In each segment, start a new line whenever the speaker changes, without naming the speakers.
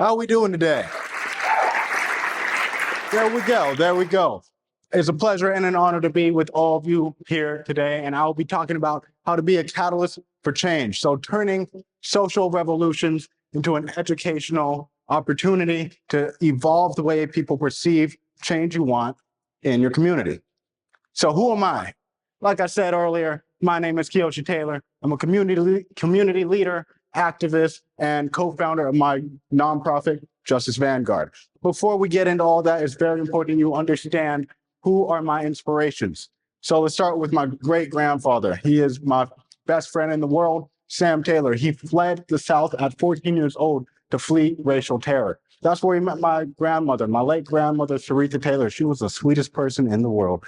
How are we doing today? There we go. There we go. It's a pleasure and an honor to be with all of you here today, and I'll be talking about how to be a catalyst for change. So turning social revolutions into an educational opportunity to evolve the way people perceive change you want in your community. So who am I? Like I said earlier, my name is Kiyoshi Taylor. I'm a community leader, activist, and co-founder of my nonprofit, Justice Vanguard. Before we get into all that, it's very important you understand who are my inspirations. So let's start with my great-grandfather. He is my best friend in the world, Sam Taylor. He fled the South at 14 years old to flee racial terror. That's where he met my grandmother, my late grandmother, Sarita Taylor. She was the sweetest person in the world.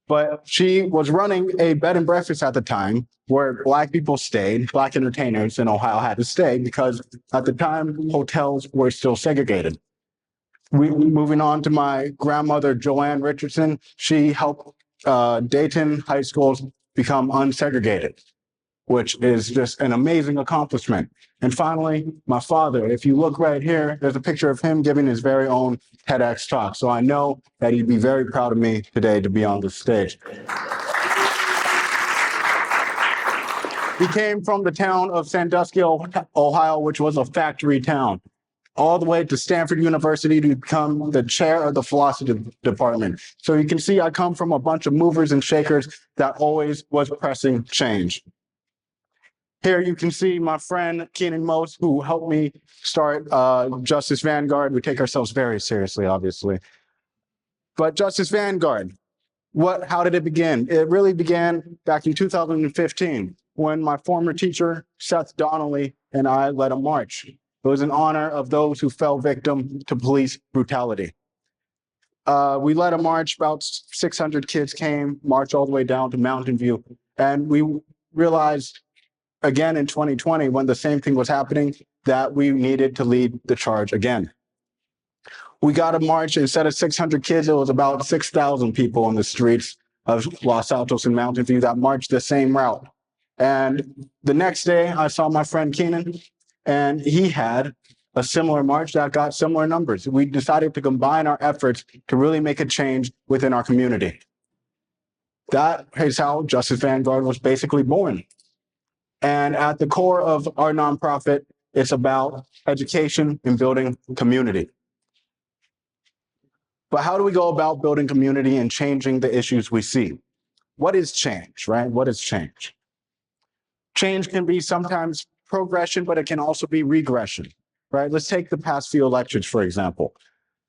But she was running a bed and breakfast at the time where Black people stayed, Black entertainers in Ohio had to stay because at the time, hotels were still segregated. Moving on to my grandmother, Joanne Richardson, she helped Dayton high schools become unsegregated, which is just an amazing accomplishment. And finally, my father, if you look right here, there's a picture of him giving his very own TEDx talk. So I know that he'd be very proud of me today to be on this stage. He came from the town of Sandusky, Ohio, which was a factory town, all the way to Stanford University to become the chair of the philosophy department. So you can see I come from a bunch of movers and shakers that always was pressing change. Here you can see my friend Keenan Most, who helped me start Justice Vanguard. We take ourselves very seriously, obviously. But Justice Vanguard, how did it begin? It really began back in 2015 when my former teacher, Seth Donnelly, and I led a march. It was in honor of those who fell victim to police brutality. We led a march, about 600 kids came, marched all the way down to Mountain View, and we realized again in 2020, when the same thing was happening, that we needed to lead the charge again. We got a march, instead of 600 kids, it was about 6,000 people on the streets of Los Altos and Mountain View that marched the same route. And the next day, I saw my friend Keenan, and he had a similar march that got similar numbers. We decided to combine our efforts to really make a change within our community. That is how Justice Vanguard was basically born. And at the core of our nonprofit, it's about education and building community. But how do we go about building community and changing the issues we see? What is change, right? What is change? Change can be sometimes progression, but it can also be regression, right? Let's take the past few elections, for example.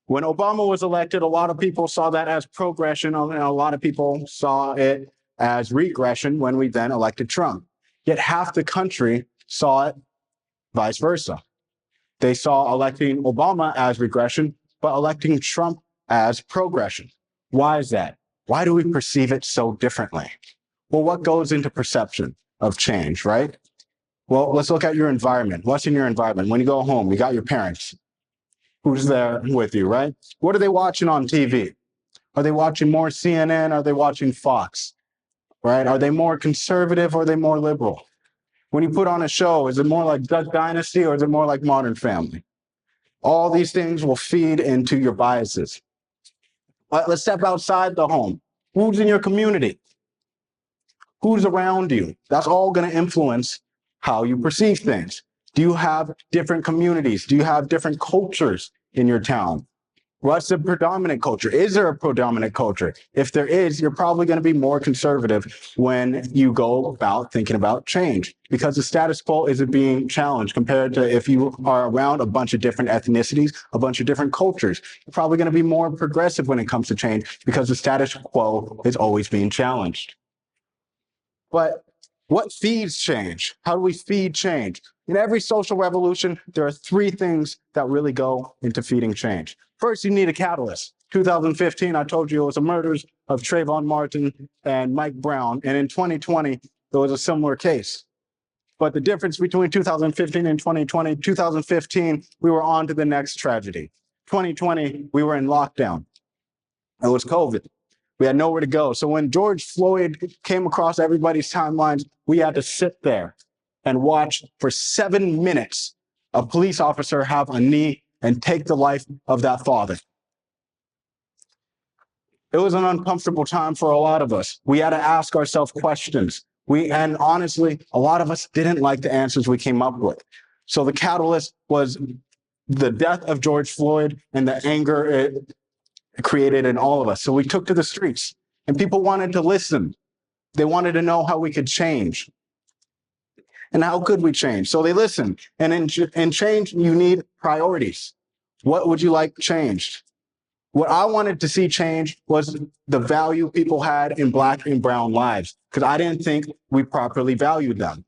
When Obama was elected, a lot of people saw that as progression, and a lot of people saw it as regression when we then elected Trump. Yet half the country saw it vice versa. They saw electing Obama as regression, but electing Trump as progression. Why is that? Why do we perceive it so differently? Well, what goes into perception of change, right? Well, let's look at your environment. What's in your environment? When you go home, you got your parents. Who's there with you, right? What are they watching on TV? Are they watching more CNN? Are they watching Fox? Right? Are they more conservative or are they more liberal? When you put on a show, is it more like Duck Dynasty or is it more like Modern Family? All these things will feed into your biases. Let's step outside the home. Who's in your community? Who's around you? That's all going to influence how you perceive things. Do you have different communities? Do you have different cultures in your town? What's the predominant culture? Is there a predominant culture? If there is, you're probably going to be more conservative when you go about thinking about change because the status quo isn't being challenged compared to if you are around a bunch of different ethnicities, a bunch of different cultures. You're probably going to be more progressive when it comes to change because the status quo is always being challenged. But what feeds change? How do we feed change? In every social revolution, there are three things that really go into feeding change. First, you need a catalyst. 2015, I told you it was the murders of Trayvon Martin and Mike Brown. And in 2020, there was a similar case. But the difference between 2015 and 2020, 2015, we were on to the next tragedy. 2020, we were in lockdown. It was COVID. We had nowhere to go. So when George Floyd came across everybody's timelines, we had to sit there and watch for 7 minutes a police officer have a knee and take the life of that father. It was an uncomfortable time for a lot of us. We had to ask ourselves questions. And honestly, a lot of us didn't like the answers we came up with. So the catalyst was the death of George Floyd and the anger it created in all of us. So we took to the streets, and people wanted to listen. They wanted to know how we could change. And how could we change? So they listened. And in change, you need priorities. What would you like changed? What I wanted to see change was the value people had in Black and brown lives, because I didn't think we properly valued them.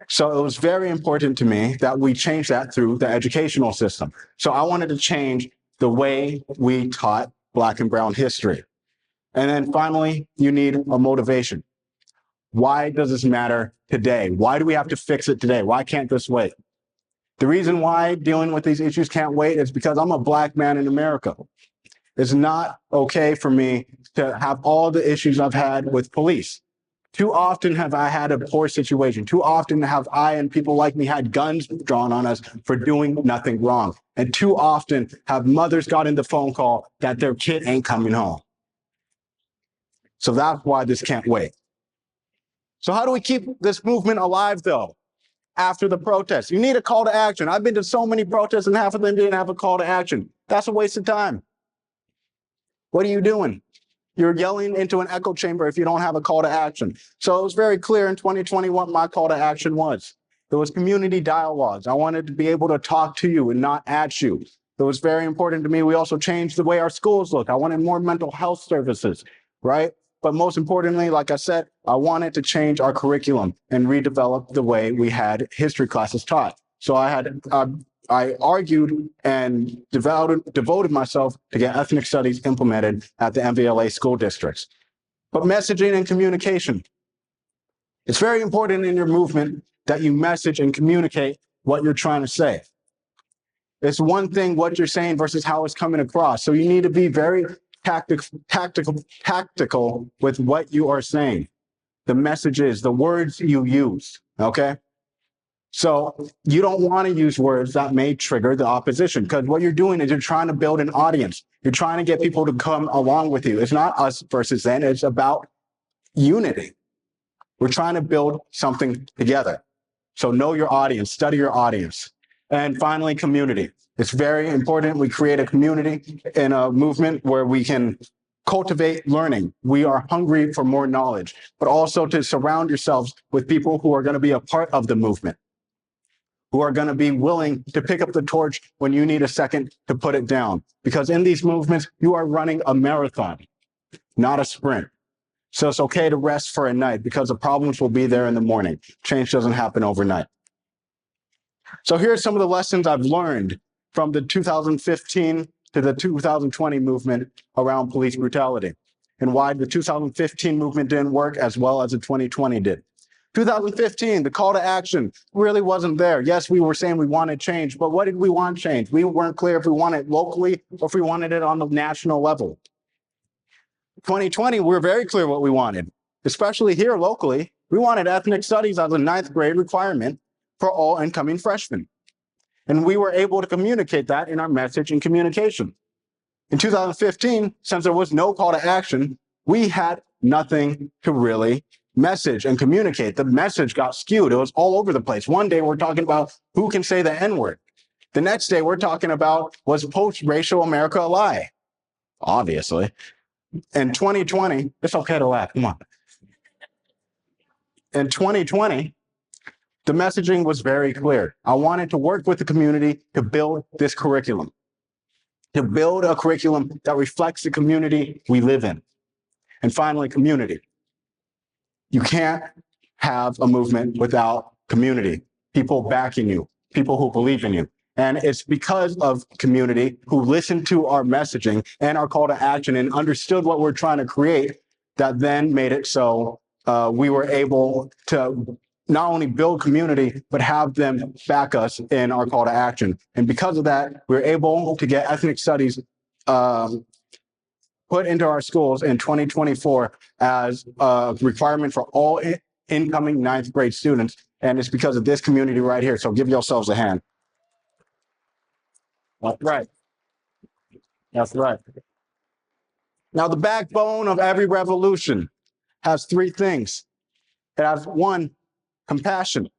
So it was very important to me that we change that through the educational system. So I wanted to change the way we taught Black and brown history. And then finally, you need a motivation. Why does this matter today? Why do we have to fix it today? Why can't this wait? The reason why dealing with these issues can't wait is because I'm a Black man in America. It's not okay for me to have all the issues I've had with police. Too often have I had a poor situation. Too often have I and people like me had guns drawn on us for doing nothing wrong. And too often have mothers gotten the phone call that their kid ain't coming home. So that's why this can't wait. So how do we keep this movement alive, though, after the protests? You need a call to action. I've been to so many protests, and half of them didn't have a call to action. That's a waste of time. What are you doing? You're yelling into an echo chamber if you don't have a call to action. So it was very clear in 2020 what my call to action was. There was community dialogues. I wanted to be able to talk to you and not at you. It was very important to me. We also changed the way our schools look. I wanted more mental health services, right? But most importantly, like I said, I wanted to change our curriculum and redevelop the way we had history classes taught. So I argued and devoted myself to get ethnic studies implemented at the MVLA school districts. But messaging and communication. It's very important in your movement that you message and communicate what you're trying to say. It's one thing what you're saying versus how it's coming across. So you need to be very tactical with what you are saying. The messages, the words you use, okay? So you don't want to use words that may trigger the opposition, because what you're doing is you're trying to build an audience. You're trying to get people to come along with you. It's not us versus them. It's about unity. We're trying to build something together. So know your audience, study your audience. And finally, community. It's very important we create a community and a movement where we can cultivate learning. We are hungry for more knowledge, but also to surround yourselves with people who are going to be a part of the movement, who are going to be willing to pick up the torch when you need a second to put it down. Because in these movements, you are running a marathon, not a sprint. So it's okay to rest for a night, because the problems will be there in the morning. Change doesn't happen overnight. So here are some of the lessons I've learned from the 2015 to the 2020 movement around police brutality, and why the 2015 movement didn't work as well as the 2020 did. 2015, the call to action really wasn't there. Yes, we were saying we wanted change, but what did we want change? We weren't clear if we wanted it locally or if we wanted it on the national level. 2020, we were very clear what we wanted, especially here locally. We wanted ethnic studies as a 9th grade requirement for all incoming freshmen. And we were able to communicate that in our message and communication. In 2015, since there was no call to action, we had nothing to really message and communicate. The message got skewed. It was all over the place. One day we're talking about who can say the N-word. The next day we're talking about, was post-racial America a lie? Obviously. In 2020, it's okay to laugh, come on. In 2020, the messaging was very clear. I wanted to work with the community to build this curriculum, to build a curriculum that reflects the community we live in. And finally, community. You can't have a movement without community, people backing you, people who believe in you. And it's because of community who listened to our messaging and our call to action and understood what we're trying to create that then made it so we were able to not only build community, but have them back us in our call to action. And because of that, we're able to get ethnic studies put into our schools in 2024 as a requirement for all incoming 9th grade students. And it's because of this community right here. So give yourselves a hand. That's right. That's right. Now, the backbone of every revolution has three things. It has one, compassion.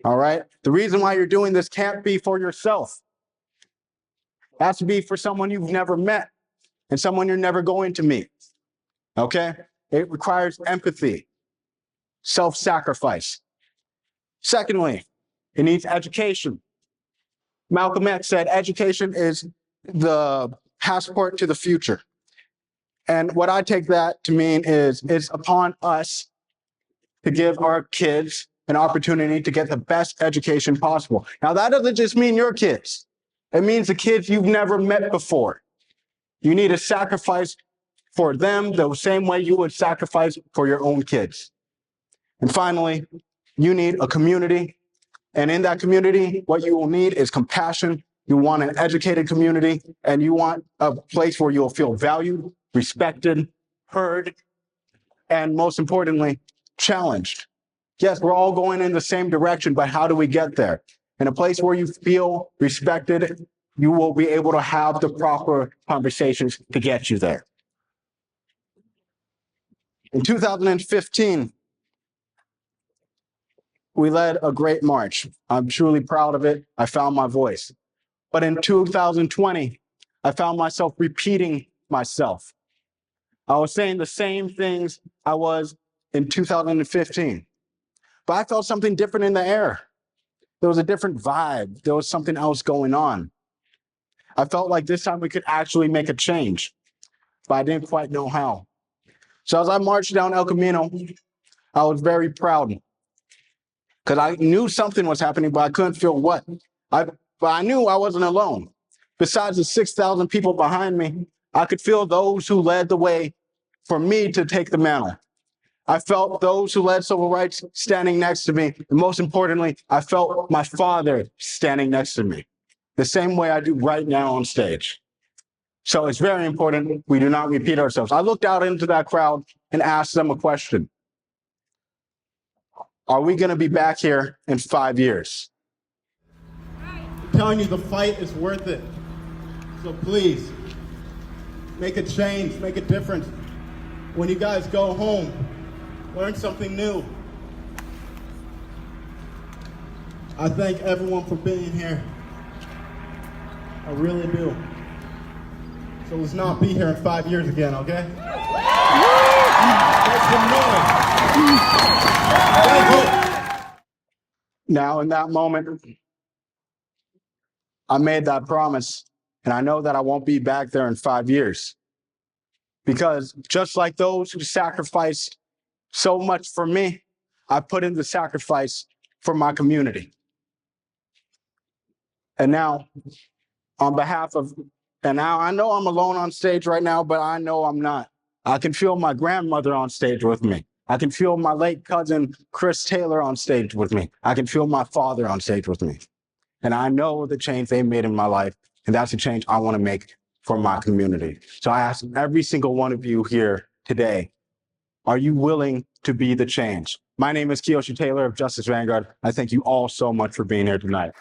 All right. The reason why you're doing this can't be for yourself. It has to be for someone you've never met and someone you're never going to meet. Okay. It requires empathy, self-sacrifice. Secondly, it needs education. Malcolm X said education is the passport to the future. And what I take that to mean is it's upon us to give our kids an opportunity to get the best education possible. Now, that doesn't just mean your kids. It means the kids you've never met before. You need to sacrifice for them the same way you would sacrifice for your own kids. And finally, you need a community. And in that community, what you will need is compassion. You want an educated community, and you want a place where you'll feel valued, respected, heard, and most importantly, challenged. Yes, we're all going in the same direction, but how do we get there? In a place where you feel respected, you will be able to have the proper conversations to get you there. In 2015, we led a great march. I'm truly proud of it. I found my voice. But in 2020, I found myself repeating myself. I was saying the same things I was in 2015. But I felt something different in the air. There was a different vibe. There was something else going on. I felt like this time we could actually make a change, but I didn't quite know how. So as I marched down El Camino, I was very proud because I knew something was happening, but I couldn't feel what. But I knew I wasn't alone. Besides the 6,000 people behind me, I could feel those who led the way for me to take the mantle. I felt those who led civil rights standing next to me. And most importantly, I felt my father standing next to me, the same way I do right now on stage. So it's very important we do not repeat ourselves. I looked out into that crowd and asked them a question. Are we going to be back here in 5 years?
I'm telling you, the fight is worth it. So please, make a change, make a difference. When you guys go home, learn something new. I thank everyone for being here. I really do. So let's not be here in 5 years again, okay? Make some noise.
Now, in that moment, I made that promise, and I know that I won't be back there in 5 years. Because just like those who sacrificed so much for me, I put in the sacrifice for my community. And now, on behalf of, and now I know I'm alone on stage right now, but I know I'm not. I can feel my grandmother on stage with me. I can feel my late cousin, Kiyoshi Taylor, on stage with me. I can feel my father on stage with me. And I know the change they made in my life, and that's the change I want to make for my community. So I ask every single one of you here today, are you willing to be the change? My name is Kiyoshi Taylor of Justice Vanguard. I thank you all so much for being here tonight.